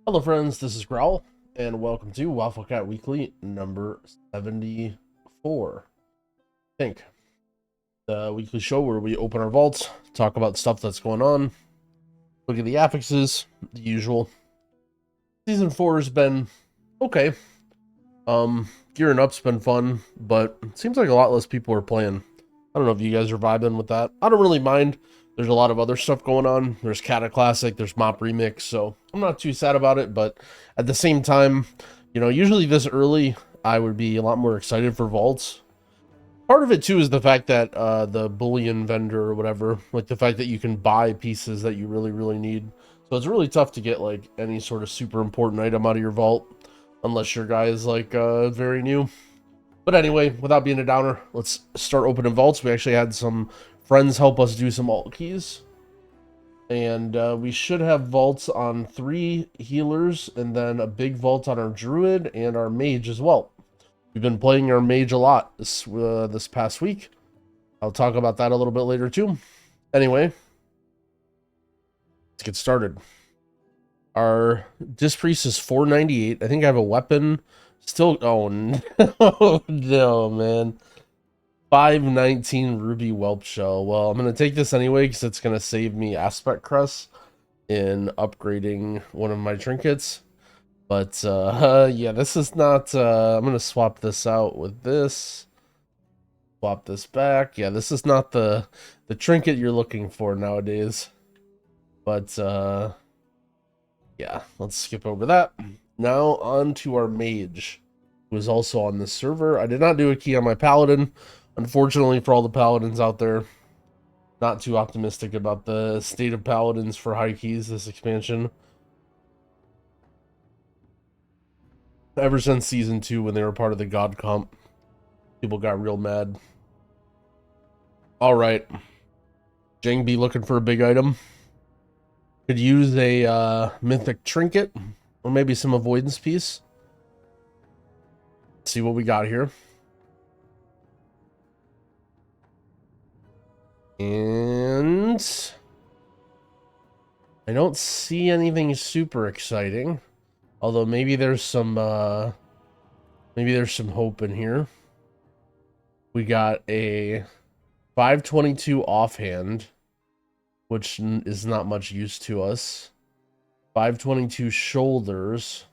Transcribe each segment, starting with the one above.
Hello friends, this is Growl, and welcome to Wafflecat Weekly number 74. I think. The weekly show where we open our vaults, talk about stuff that's going on, look at the affixes, the usual. Season 4 has been okay. Gearing up's been fun, but it seems like a lot less people are playing. I don't know if you guys are vibing with that. I don't really mind. There's a lot of other stuff going on. There's Cata Classic, there's Mop Remix, so I'm not too sad about it, but at the same time, you know, usually this early, I would be a lot more excited for vaults. Part of it, too, is the fact that the bullion vendor or whatever, like the fact that you can buy pieces that you really, really need. So it's really tough to get, like, any sort of super important item out of your vault, unless your guy is, like, very new. But anyway, without being a downer, let's start opening vaults. We actually had some friends help us do some alt keys. And we should have vaults on 3 healers, and then a big vault on our Druid and our Mage as well. We've been playing our Mage a lot this past week. I'll talk about that a little bit later too. Anyway, let's get started. Our Disc Priest is 498. I think I have a weapon. Still, oh no, no man. 519 Ruby Whelp Shell. Well, I'm going to take this anyway because it's going to save me Aspect Crest in upgrading one of my trinkets. But, yeah, this is not, I'm going to swap this out with this. Swap this back. Yeah, this is not the trinket you're looking for nowadays. But, yeah, let's skip over that. Now on to our Mage, who is also on this server. I did not do a key on my Paladin. Unfortunately for all the Paladins out there, not too optimistic about the state of Paladins for high keys this expansion. Ever since Season 2, when they were part of the God Comp, people got real mad. Alright. Jangby looking for a big item. Could use a mythic trinket, or maybe some avoidance piece. Let's see what we got here. And I don't see anything super exciting. Although maybe there's some hope in here. We got a 522 offhand, which is not much use to us. 522 shoulders.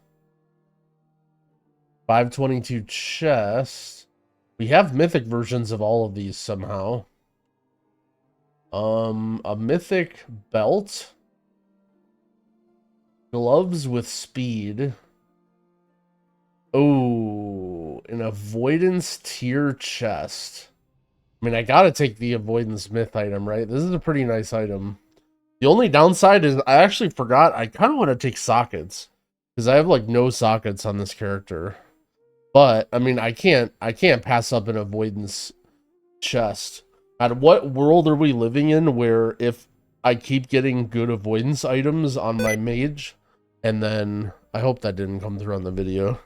522 chest. We have mythic versions of all of these somehow. A mythic belt. Gloves with speed. Oh, an avoidance tier chest. I mean, I gotta take the avoidance myth item, right? This is a pretty nice item. The only downside is I actually forgot. I kind of want to take sockets because I have like no sockets on this character. But I mean, I can't pass up an avoidance chest. At what world are we living in where if I keep getting good avoidance items on my Mage, and then I hope that didn't come through on the video.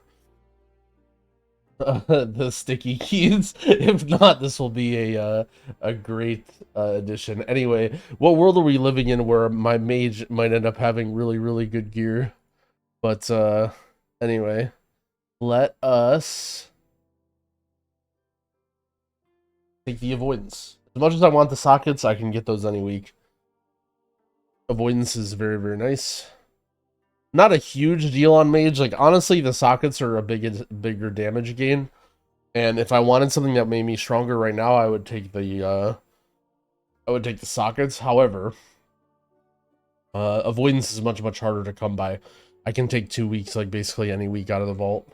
The sticky keys. If not, this will be a great addition. Anyway, what world are we living in where my Mage might end up having really, really good gear? But anyway, let us take the avoidance. As much as I want the sockets, I can get those any week. Avoidance is very, very nice. Not a huge deal on Mage. Like, honestly, the sockets are a bigger damage gain. And if I wanted something that made me stronger right now, I would take the sockets. However, avoidance is much, much harder to come by. I can take 2 weeks, like basically any week out of the vault.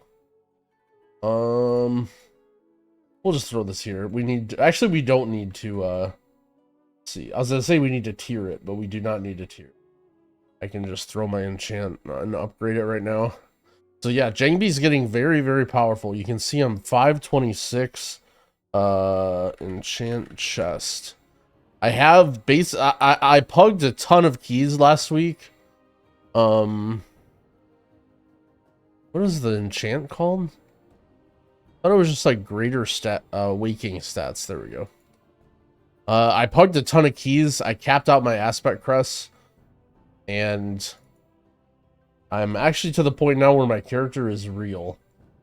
We'll just throw this here. We need actually we don't need to let's see. I was gonna say we need to tier it, but we do not need to tier it. I can just throw my enchant and upgrade it right now. So yeah, Jangby's getting very, very powerful. You can see I'm 526 enchant chest. I have I pugged a ton of keys last week. What is the enchant called? I thought it was just like greater waking stats. There we go. I pugged a ton of keys. I capped out my aspect crest. And I'm actually to the point now where my character is real.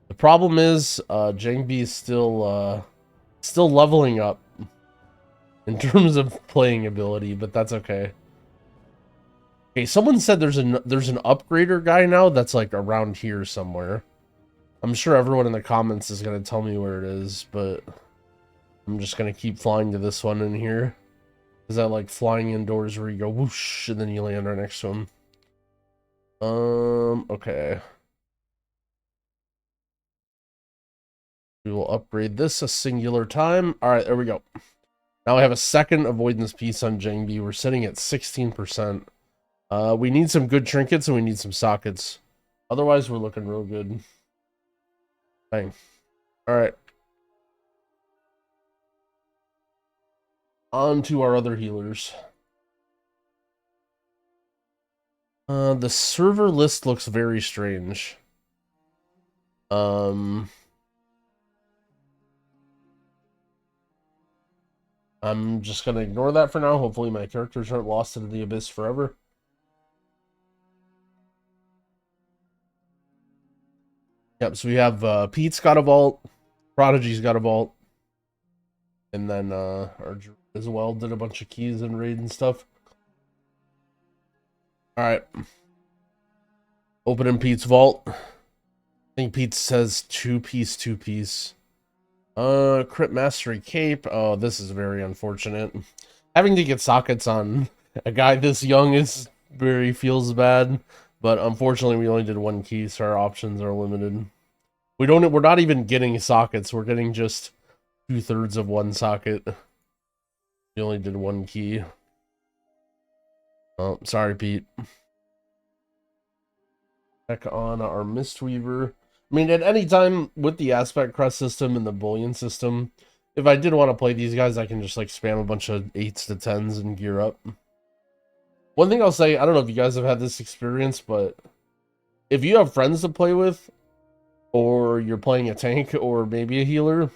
The problem is, Jangbi is still leveling up in terms of playing ability, but that's okay. Okay, someone said there's an upgrader guy now that's like around here somewhere. I'm sure everyone in the comments is gonna tell me where it is, but I'm just gonna keep flying to this one in here. Is that like flying indoors where you go whoosh and then you land right next to him? Okay. We will upgrade this a singular time. All right, there we go. Now I have a second avoidance piece on Jangbi. We're sitting at 16%. We need some good trinkets and we need some sockets. Otherwise, we're looking real good. Bang. All right. On to our other healers. The server list looks very strange. I'm just gonna ignore that for now. Hopefully my characters aren't lost into the abyss forever. Yep, so we have Pete's got a vault, Prodigy's got a vault, and then our Druid as well did a bunch of keys and raid and stuff. Alright. Opening Pete's vault. I think Pete says 2-piece, 2-piece. Crit Mastery Cape. Oh, this is very unfortunate. Having to get sockets on a guy this young is very feels bad. But unfortunately, we only did 1 key, so our options are limited. We're not even getting sockets. We're getting just 2/3 of 1 socket. We only did 1 key. Oh, sorry, Pete. Check on our Mistweaver. I mean, at any time with the Aspect Crest system and the Bullion system, if I did want to play these guys, I can just like spam a bunch of 8s to 10s and gear up. One thing I'll say, I don't know if you guys have had this experience, but if you have friends to play with, or you're playing a tank or maybe a healer,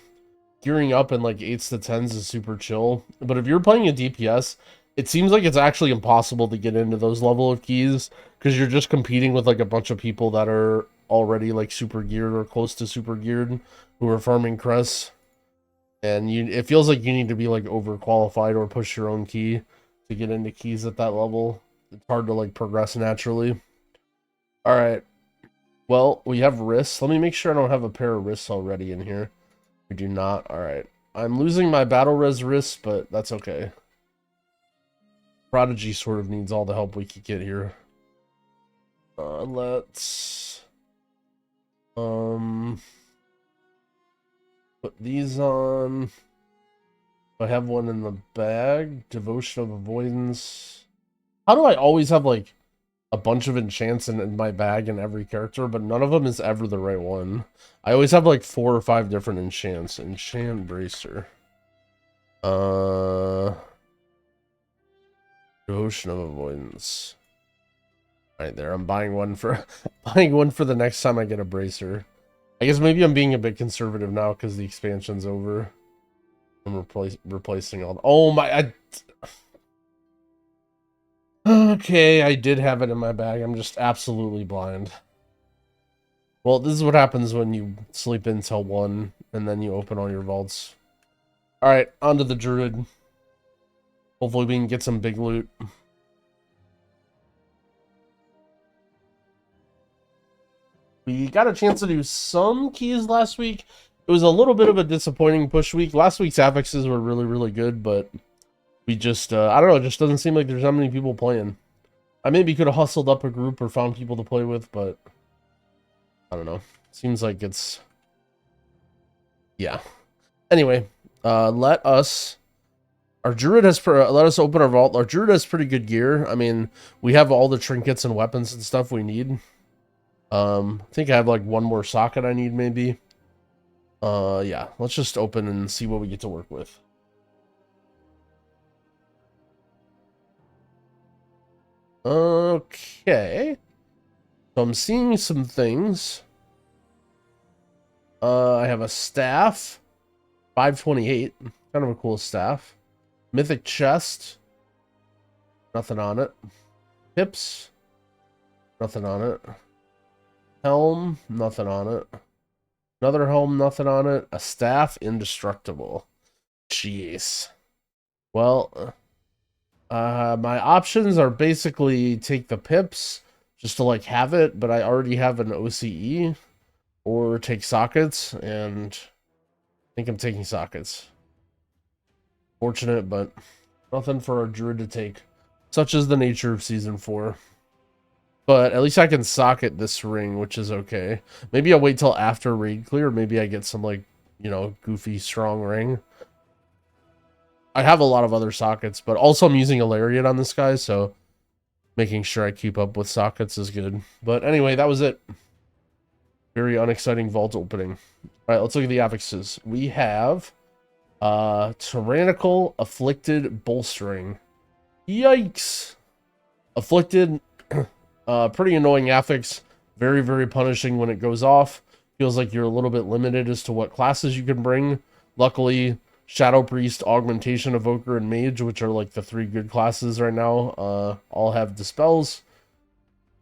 gearing up in like 8s to 10s is super chill. But if you're playing a DPS, it seems like it's actually impossible to get into those level of keys because you're just competing with like a bunch of people that are already like super geared or close to super geared who are farming crests. And it feels like you need to be like overqualified or push your own key to get into keys at that level. It's hard to like progress naturally. All right. Well, we have wrists. Let me make sure I don't have a pair of wrists already in here. We do not. All right. I'm losing my battle res wrists, but that's okay. Prodigy sort of needs all the help we could get here. Let's put these on. I have one in the bag. Devotion of Avoidance. How do I always have like a bunch of enchants in my bag in every character, but none of them is ever the right one? I always have like 4 or 5 different enchants. Enchant Bracer. Devotion of Avoidance. Right there. I'm buying one for the next time I get a bracer. I guess maybe I'm being a bit conservative now because the expansion's over. I'm replacing all the... Oh my... Okay, I did have it in my bag. I'm just absolutely blind. Well, this is what happens when you sleep until 1 and then you open all your vaults. Alright, on to the Druid. Hopefully we can get some big loot. We got a chance to do some keys last week. It was a little bit of a disappointing push week. Last week's affixes were really, really good, but we just, I don't know, it just doesn't seem like there's that many people playing. I maybe could have hustled up a group or found people to play with, but I don't know. Seems like it's, yeah. Anyway, let us open our vault. Our Druid has pretty good gear. I mean, we have all the trinkets and weapons and stuff we need. I think I have like 1 more socket I need maybe. Yeah, let's just open and see what we get to work with. Okay. So I'm seeing some things. I have a staff. 528. Kind of a cool staff. Mythic chest. Nothing on it. Hips. nothing on it. Helm, nothing on it. Another helm, nothing on it. A staff, indestructible. Jeez. Well, my options are basically take the pips just to like have it, but I already have an OCE, or take sockets, and I think I'm taking sockets. Fortunate, but nothing for our druid to take. Such is the nature of Season 4. But at least I can socket this ring, which is okay. Maybe I'll wait till after raid clear. Maybe I get some, like, you know, goofy, strong ring. I have a lot of other sockets, but also I'm using a lariat on this guy, so making sure I keep up with sockets is good. But anyway, that was it. Very unexciting vault opening. All right, let's look at the affixes. We have Tyrannical, Afflicted, Bolstering. Yikes! Afflicted, pretty annoying affix. Very, very punishing when it goes off. Feels like you're a little bit limited as to what classes you can bring. Luckily, Shadow Priest, Augmentation, Evoker, and Mage, which are like the 3 good classes right now, all have Dispels.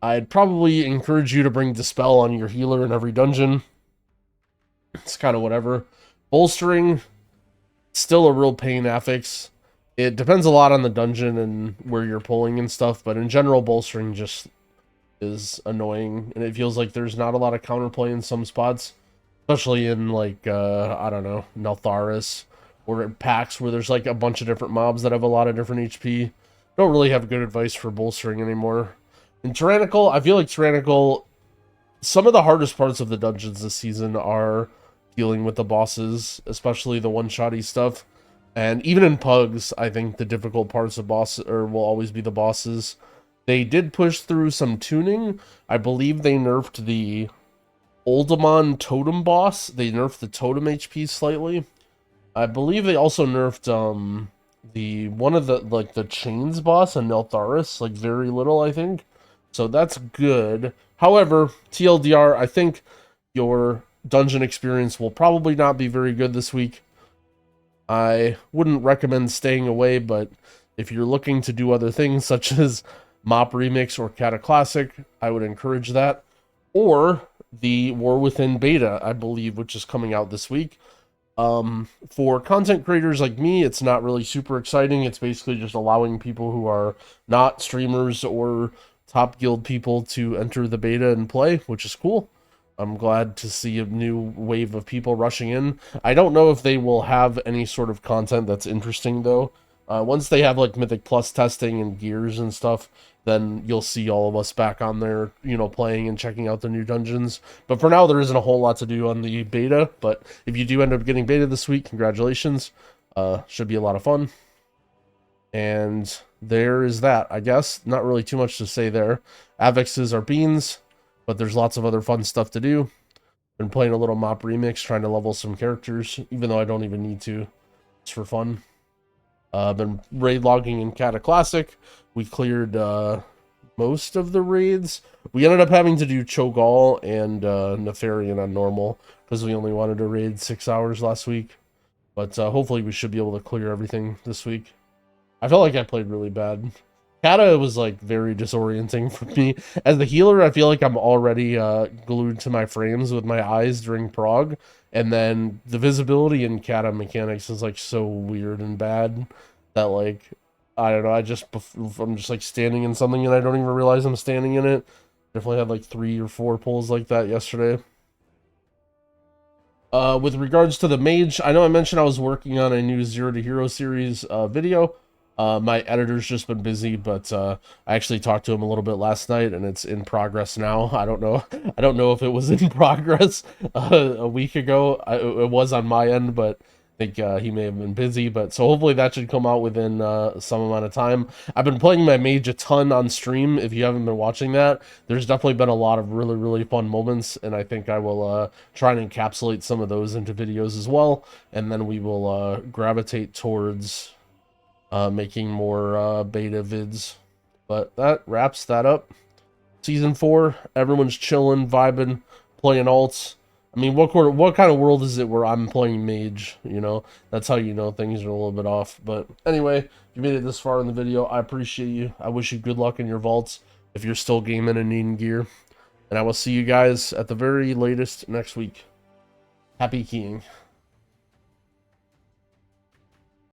I'd probably encourage you to bring Dispel on your healer in every dungeon. It's kind of whatever. Bolstering, still a real pain affix. It depends a lot on the dungeon and where you're pulling and stuff, but in general, bolstering just is annoying, and it feels like there's not a lot of counterplay in some spots, especially in, like, I don't know, Neltharis, or packs where there's, like, a bunch of different mobs that have a lot of different HP. Don't really have good advice for bolstering anymore. In Tyrannical, I feel like Tyrannical, some of the hardest parts of the dungeons this season are dealing with the bosses, especially the one-shotty stuff. And even in Pugs, I think the difficult parts of will always be the bosses. They did push through some tuning. I believe they nerfed the Oldemon Totem boss. They nerfed the Totem HP slightly. I believe they also nerfed the Chains boss and Neltharis, like, very little, I think. So that's good. However, TLDR, I think your dungeon experience will probably not be very good this week. I wouldn't recommend staying away, but if you're looking to do other things such as Mop Remix or Cata Classic, I would encourage that. Or the War Within beta, I believe, which is coming out this week. For content creators like me, it's not really super exciting. It's basically just allowing people who are not streamers or top guild people to enter the beta and play, which is cool. I'm glad to see a new wave of people rushing in. I don't know if they will have any sort of content that's interesting, though. Once they have, like, Mythic Plus testing and gears and stuff, then you'll see all of us back on there, you know, playing and checking out the new dungeons. But for now, there isn't a whole lot to do on the beta. But if you do end up getting beta this week, congratulations. Should be a lot of fun. And there is that, I guess. Not really too much to say there. Affixes are beans, but there's lots of other fun stuff to do. Been playing a little Mop Remix, trying to level some characters, even though I don't even need to. It's for fun. Been raid logging in Cata Classic. We cleared most of the raids. We ended up having to do Cho'Gall and Nefarian on normal, because we only wanted to raid 6 hours last week. But hopefully we should be able to clear everything this week. I felt like I played really bad. Cata was, like, very disorienting for me. As the healer, I feel like I'm already glued to my frames with my eyes during prog. And then the visibility in Cata mechanics is, like, so weird and bad that, like, I don't know, I'm just, like, standing in something and I don't even realize I'm standing in it. Definitely had, like, 3 or 4 pulls like that yesterday. With regards to the Mage, I know I mentioned I was working on a new Zero to Hero series video. My editor's just been busy, but I actually talked to him a little bit last night, and it's in progress now. I don't know if it was in progress a week ago. It was on my end, but I think he may have been busy. But so hopefully that should come out within some amount of time. I've been playing my Mage a ton on stream. If you haven't been watching that, there's definitely been a lot of really, really fun moments, and I think I will try and encapsulate some of those into videos as well, and then we will gravitate towards making more beta vids. But that wraps that up. Season 4, everyone's chilling, vibing, playing alts. I mean, what kind of world is it where I'm playing Mage, you know? That's how you know things are a little bit off. But anyway, if you made it this far in the video, I appreciate you. I wish you good luck in your vaults. if you're still gaming and needing gear. And I will see you guys at the very latest next week. Happy keying.